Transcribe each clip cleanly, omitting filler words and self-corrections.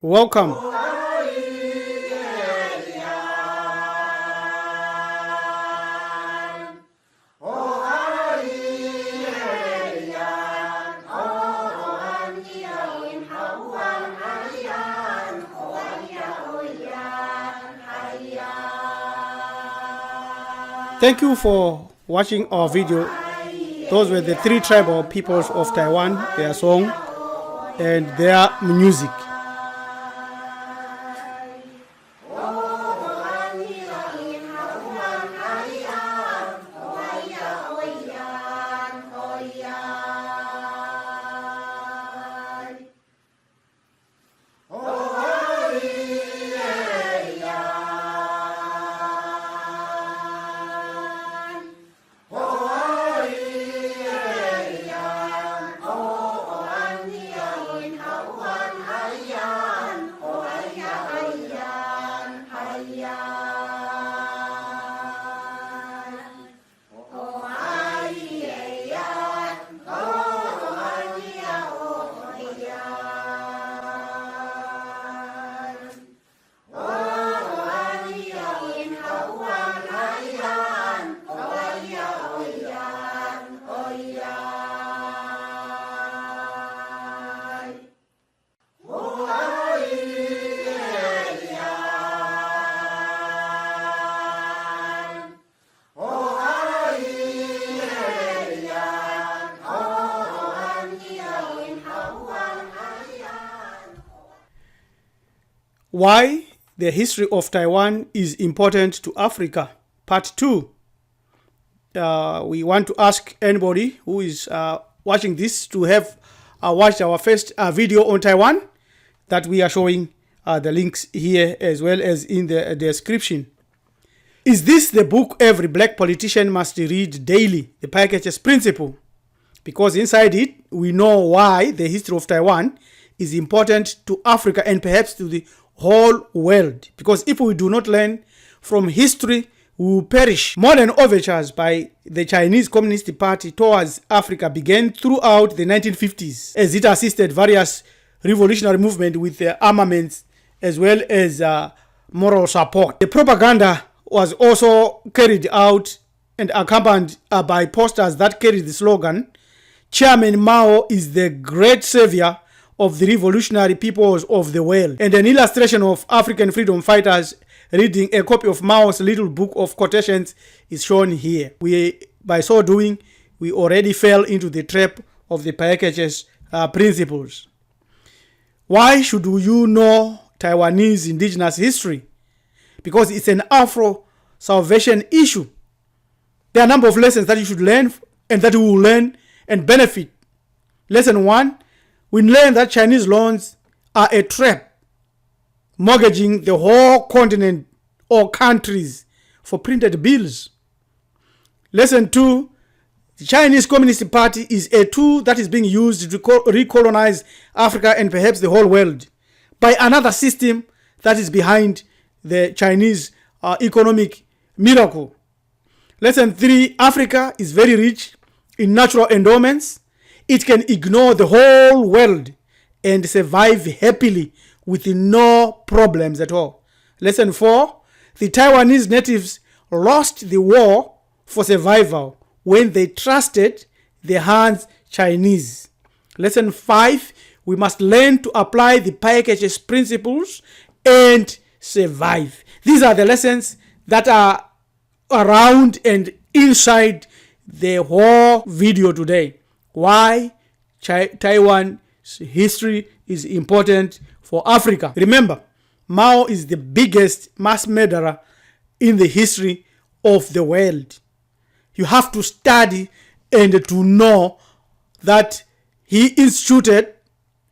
Welcome. Thank you for watching our video. Those were the three tribal peoples of Taiwan, their song and their music. Why the history of Taiwan is important to Africa, part 2. We want to ask anybody who is watching this to have watched our first video on Taiwan that we are showing the links here as well as in the description. Is this the book every black politician must read daily, the Packages Principle? Because inside it, we know why the history of Taiwan is important to Africa and perhaps to the whole world. Because if we do not learn from history, we will perish. Modern overtures by the Chinese Communist Party towards Africa began throughout the 1950s as it assisted various revolutionary movements with armaments as well as moral support. The propaganda was also carried out and accompanied by posters that carried the slogan, "Chairman Mao is the great savior of the revolutionary peoples of the world," and an illustration of African freedom fighters reading a copy of Mao's little book of quotations is shown here. By so doing, we already fell into the trap of the Packages Principles. Why should you know Taiwanese indigenous history? Because it's an Afro-salvation issue. There are a number of lessons that you should learn and that you will learn and benefit. Lesson 1, we learn that Chinese loans are a trap, mortgaging the whole continent or countries for printed bills. Lesson 2, the Chinese Communist Party is a tool that is being used to recolonize Africa and perhaps the whole world by another system that is behind the Chinese economic miracle. Lesson 3, Africa is very rich in natural endowments. It can ignore the whole world and survive happily with no problems at all. Lesson 4, the Taiwanese natives lost the war for survival when they trusted the Han's Chinese. Lesson 5, we must learn to apply the Packages Principles and survive. These are the lessons that are around and inside the whole video today. Why Taiwan's history is important for Africa. Remember, Mao is the biggest mass murderer in the history of the world. You have to study and to know that he instituted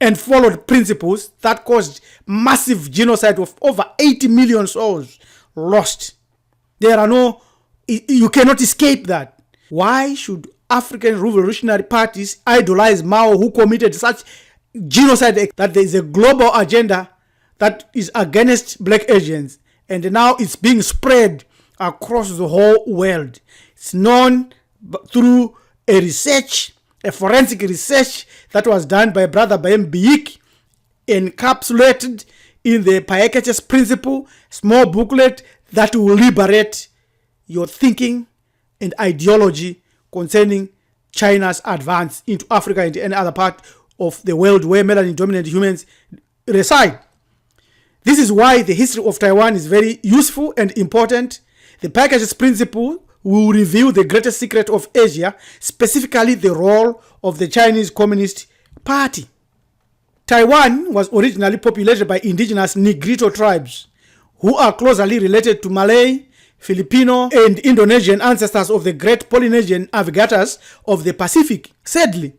and followed principles that caused massive genocide of over 80 million souls lost. You cannot escape that. Why should African revolutionary parties idolize Mao, who committed such genocide that there is a global agenda that is against black Asians, and now it's being spread across the whole world? It's known through a research, a forensic research that was done by Brother Baem Biik, encapsulated in the Paeket's Principle, small booklet that will liberate your thinking and ideology concerning China's advance into Africa and any other part of the world where melanin-dominant humans reside. This is why the history of Taiwan is very useful and important. The Paeket's Principle will reveal the greatest secret of Asia, specifically the role of the Chinese Communist Party. Taiwan was originally populated by indigenous Negrito tribes who are closely related to Malay, Filipino, and Indonesian ancestors of the great Polynesian navigators of the Pacific. Sadly,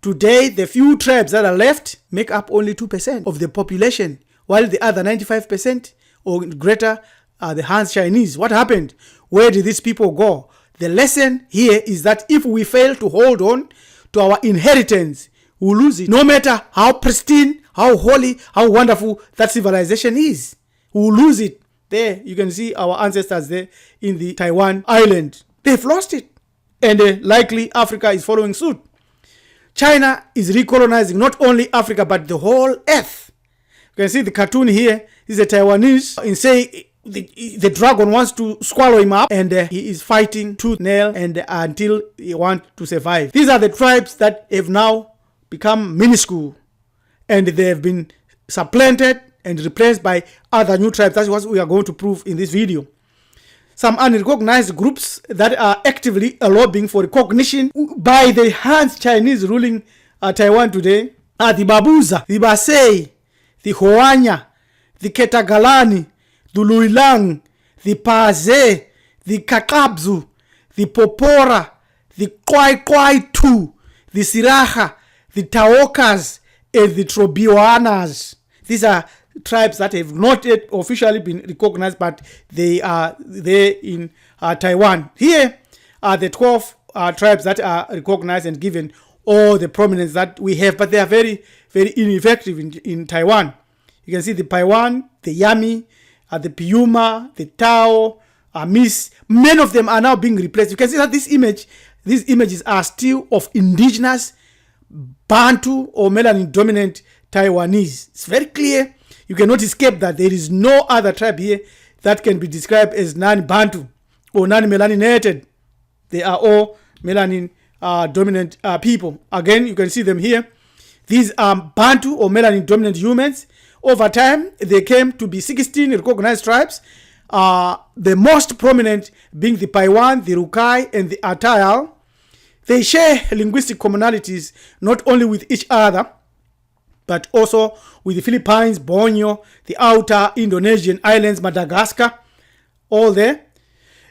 today the few tribes that are left make up only 2% of the population, while the other 95% or greater are the Han Chinese. What happened? Where did these people go? The lesson here is that if we fail to hold on to our inheritance, we'll lose it. No matter how pristine, how holy, how wonderful that civilization is, we'll lose it. There, you can see our ancestors there in the Taiwan island. They've lost it. And likely Africa is following suit. China is recolonizing not only Africa, but the whole earth. You can see the cartoon here. This is a Taiwanese in say the dragon wants to swallow him up, and he is fighting tooth nail and until he wants to survive. These are the tribes that have now become minuscule, and they have been supplanted and replaced by other new tribes. That's what we are going to prove in this video. Some unrecognized groups that are actively lobbying for recognition by the Han Chinese ruling Taiwan today are the Babuza, the Basei, the Hoanya, the Ketagalani, the Luilang, the Paze, the Kakabzu, the Popora, the Kwai Tu, the Siraha, the Taokas, and the Trobiwanas. These are tribes that have not yet officially been recognized, but they are there in Taiwan. Here are the 12 tribes that are recognized and given all the prominence that we have, but they are very, very ineffective in Taiwan. You can see the Paiwan, the Yami, the Piuma, the Tao, Mis. Many of them are now being replaced. You can see that these images are still of indigenous Bantu or melanin-dominant Taiwanese. It's very clear. You cannot escape that there is no other tribe here that can be described as non-Bantu or non-melaninated. They are all melanin-dominant people. Again, you can see them here. These are Bantu or melanin-dominant humans. Over time, they came to be 16 recognized tribes. The most prominent being the Paiwan, the Rukai, and the Atayal. They share linguistic commonalities not only with each other, but also with the Philippines, Borneo, the outer Indonesian islands, Madagascar, all there,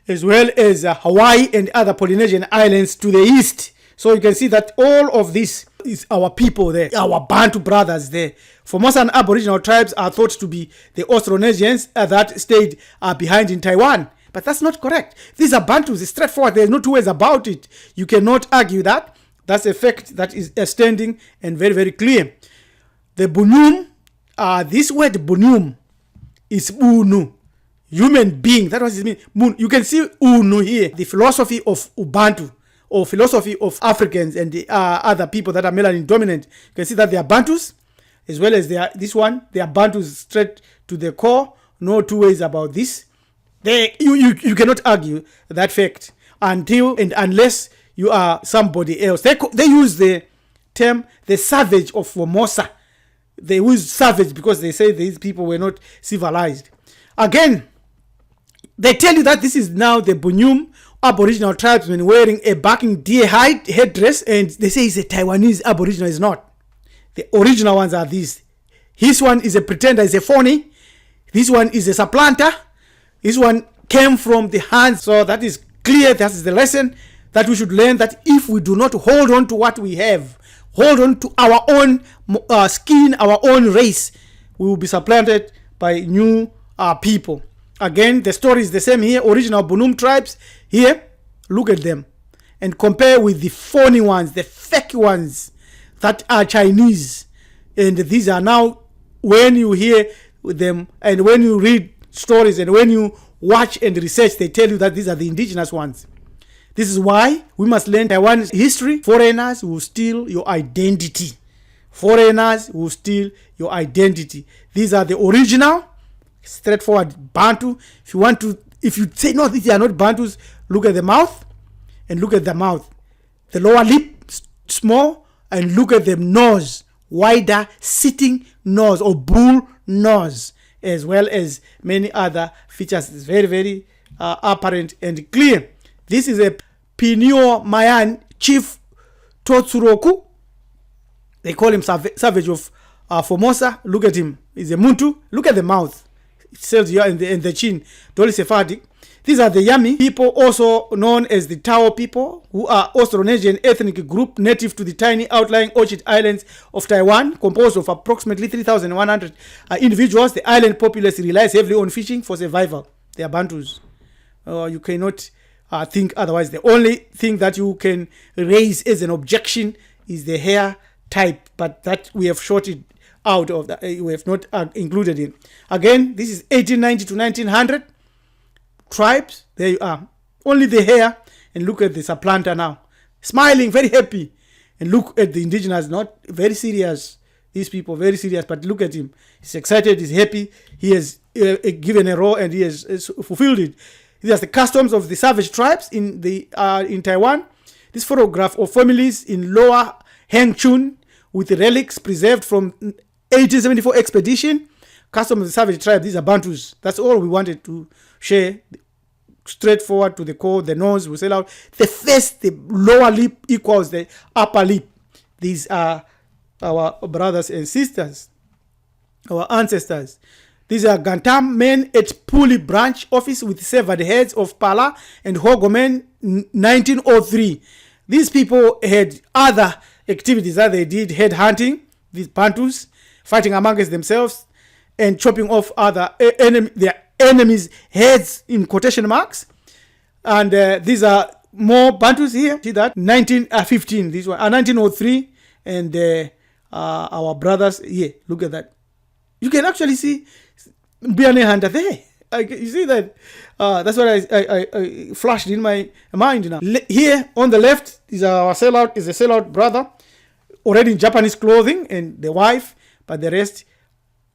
as well as Hawaii and other Polynesian islands to the east. So you can see that all of this is our people there, our Bantu brothers there. Formosan Aboriginal tribes are thought to be the Austronesians that stayed behind in Taiwan. But that's not correct. These are Bantus. It's straightforward. There's no two ways about it. You cannot argue that. That's a fact that is standing and very, very clear. The Bunum, this word Bunum is Unu, human being. That's what it means. You can see Unu here, the philosophy of Ubantu or philosophy of Africans and the other people that are melanin dominant. You can see that they are Bantus as well as they are Bantus straight to the core. No two ways about this. You cannot argue that fact until and unless you are somebody else. They use the term the savage of Formosa. They use savage because they say these people were not civilized. Again, they tell you that this is now the Bunyum Aboriginal tribesmen wearing a barking deer hide headdress, and they say it's a Taiwanese Aboriginal. It's not. The original ones are these. This one is a pretender, is a phony. This one is a supplanter. This one came from the hands. So that is clear. That is the lesson that we should learn, that if we do not hold on to what we have, hold on to our own skin, our own race, we will be supplanted by new people. Again, the story is the same here. Original Bunum tribes here, look at them and compare with the phony ones, the fake ones that are Chinese. And these are now, when you hear them and when you read stories and when you watch and research, they tell you that these are the indigenous ones. This is why we must learn Taiwan's history. Foreigners will steal your identity. Foreigners will steal your identity. These are the original, straightforward Bantu. If you say no, these are not Bantus, look at the mouth and look at the mouth. The lower lip small, and look at the nose, wider sitting nose or bull nose, as well as many other features. It's very, very apparent and clear. This is a Pinio Mayan chief Totsuroku. They call him Savage of Formosa. Look at him. He's a Muntu. Look at the mouth. It says here in the chin. Doli Sephardic. These are the Yami people, also known as the Tao people, who are Austronesian ethnic group native to the tiny outlying Orchid Islands of Taiwan, composed of approximately 3,100 individuals. The island populace relies heavily on fishing for survival. They are Bantus. You cannot think otherwise. The only thing that you can raise as an objection is the hair type, but that we have shorted out of that. We have not included in. Again, this is 1890 to 1900. Tribes, there you are. Only the hair, and look at the supplanter now. Smiling, very happy. And look at the indigenous, not very serious. These people, very serious, but look at him. He's excited, he's happy. He has given a role and he has fulfilled it. These are the customs of the savage tribes in Taiwan. This photograph of families in Lower Hengchun with the relics preserved from 1874 expedition. Custom of the savage tribe. These are Bantus. That's all we wanted to share. Straightforward to the core. The nose will sell out. The face, the lower lip equals the upper lip. These are our brothers and sisters, our ancestors. These are Gantam men at Puli branch office with severed heads of Pala and Hogomen 1903. These people had other activities that they did, head hunting, these Bantus, fighting amongst themselves and chopping off their enemies' heads in quotation marks. And these are more Bantus here. See that? 1915, this one, 1903, and our brothers here. Look at that. You can actually see Biane Hunter there. You see that? That's what I flashed in my mind now. Here on the left is our sellout, is a sellout brother, already in Japanese clothing, and the wife, but the rest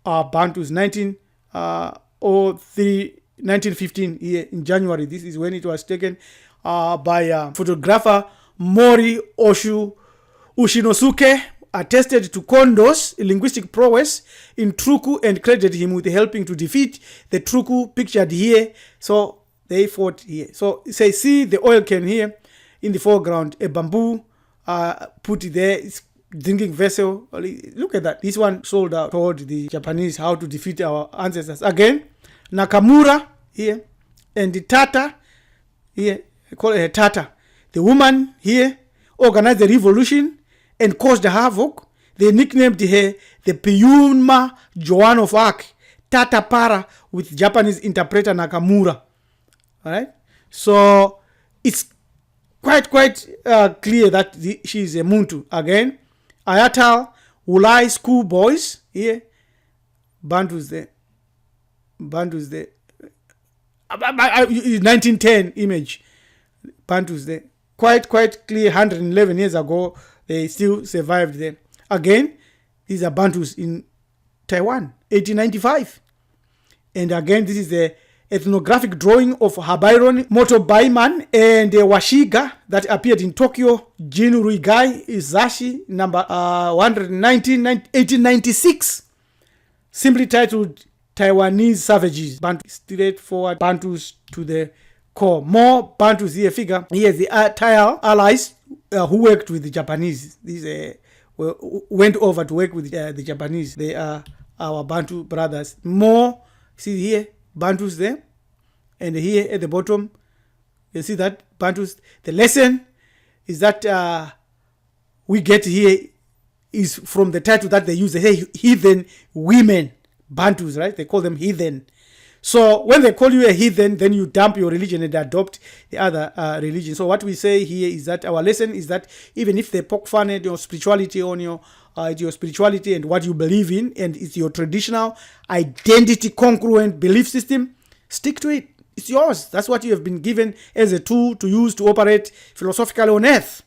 are Bantus. 1915 here in January. This is when it was taken by photographer Mori Ushinosuke, attested to Kondo's linguistic prowess in Truku and credited him with helping to defeat the Truku pictured here. So they fought here. So say, see the oil can here in the foreground, a bamboo put it there. It's drinking vessel. Look at that. This one sold out, told the Japanese how to defeat our ancestors. Again, Nakamura here and the Tata here, I call it a Tata. The woman here organized the revolution and caused the havoc. They nicknamed her the Piyunma Joan of Arc, Tata Para, with Japanese interpreter Nakamura. All right. So it's quite clear that she is a Muntu. Again, Ayatal Ulai school boys here, Bantus there. 1910 image, Bantus there. Quite clear. 111 years ago, they still survived there. Again, these are Bantus in Taiwan, 1895. And again, this is the ethnographic drawing of Habairon Motobaiman and Washiga that appeared in Tokyo, Jinruigai Izashi, number 119, 1896. Simply titled Taiwanese Savages. Bantu, straightforward Bantus to the core. More Bantus here figure. Here's the Thai allies who worked with the Japanese. These went over to work with the Japanese. They are our Bantu brothers. More, see here, Bantus there. And here at the bottom, you see that Bantus. The lesson is that we get here is from the title that they use. They say heathen women. Bantus, right? They call them heathen. So when they call you a heathen, then you dump your religion and adopt the other religion. So what we say here is that our lesson is that even if they poke fun at your spirituality on your spirituality and what you believe in, and it's your traditional identity congruent belief system, stick to it. It's yours. That's what you have been given as a tool to use to operate philosophically on earth.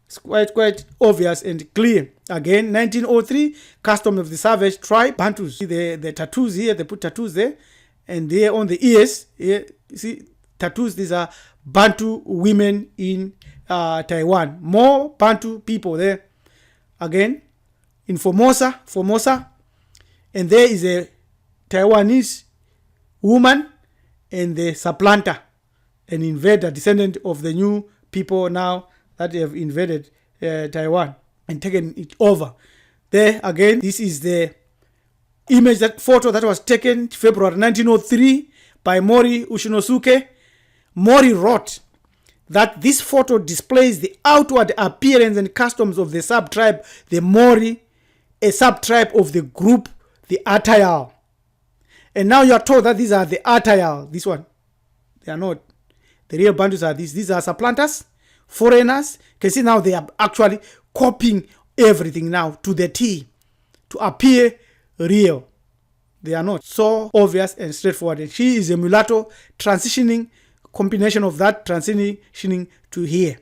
It's quite obvious and clear. Again, 1903, custom of the savage tribe, Bantus. See the tattoos here, they put tattoos there. And there on the ears, here, see tattoos, these are Bantu women in Taiwan. More Bantu people there. Again, in Formosa. And there is a Taiwanese woman and the supplanter, an invader, descendant of the new people now that have invaded Taiwan and taken it over. There again, this is the image, that photo that was taken February 1903 by Mori Ushinosuke. Mori wrote that this photo displays the outward appearance and customs of the sub-tribe, the Mori, a sub-tribe of the group, the Atayal. And now you are told that these are the Atayal. This one, they are not. The real Bantus are these. These are supplanters, foreigners. You can see now they are actually copying everything now to the T to appear real. They are not. So obvious and straightforward. And she is a mulatto transitioning, combination of that transitioning to here.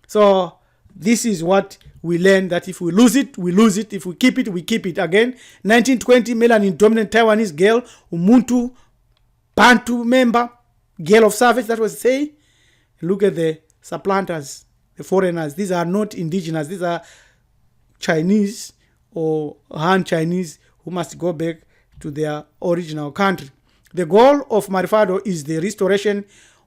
So this is what we learn, that if we lose it, we lose it. If we keep it, we keep it. Again, 1920, melanin dominant Taiwanese girl, Umuntu, Bantu member, girl of service, that was say. Look at the supplanters, the foreigners. These are not indigenous. These are Chinese or Han Chinese who must go back to their original country. The goal of MAARIFADO is the restoration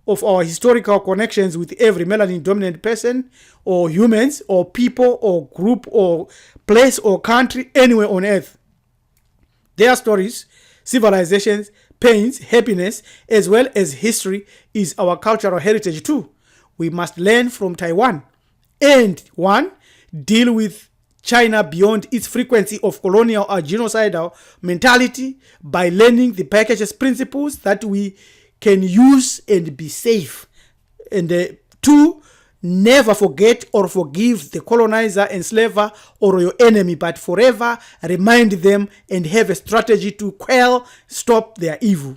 of our historical connections with every melanin dominant person or humans or people or group or place or country anywhere on earth. Their stories, civilizations, pains, happiness, as well as history is our cultural heritage too. We must learn from Taiwan and 1. Deal with China beyond its frequency of colonial or genocidal mentality by learning the packages principles that we can use and be safe. And 2, never forget or forgive the colonizer, enslaver, or your enemy, but forever remind them and have a strategy to quell, stop their evil.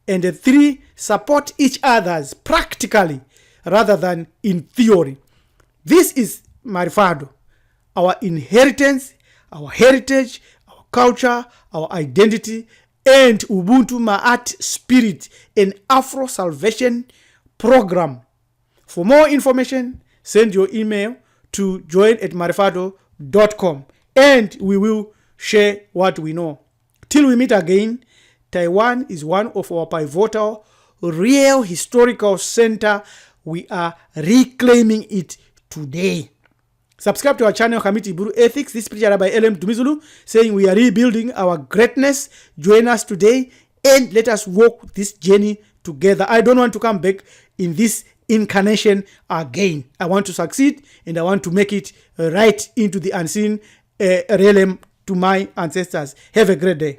And 3, support each other's practically rather than in theory. This is MAARIFADO, our inheritance, our heritage, our culture, our identity, and Ubuntu Ma'at spirit, an Afro Salvation program. For more information, send your email to join@maarifado.com and we will share what we know. Till we meet again, Taiwan is one of our pivotal, real historical center. We are reclaiming it today. Subscribe to our channel, Kamiti Buru Ethics. This picture by LM Dumizulu saying we are rebuilding our greatness. Join us today and let us walk this journey together. I don't want to come back in this incarnation again. I want to succeed and I want to make it right into the unseen realm to my ancestors. Have a great day.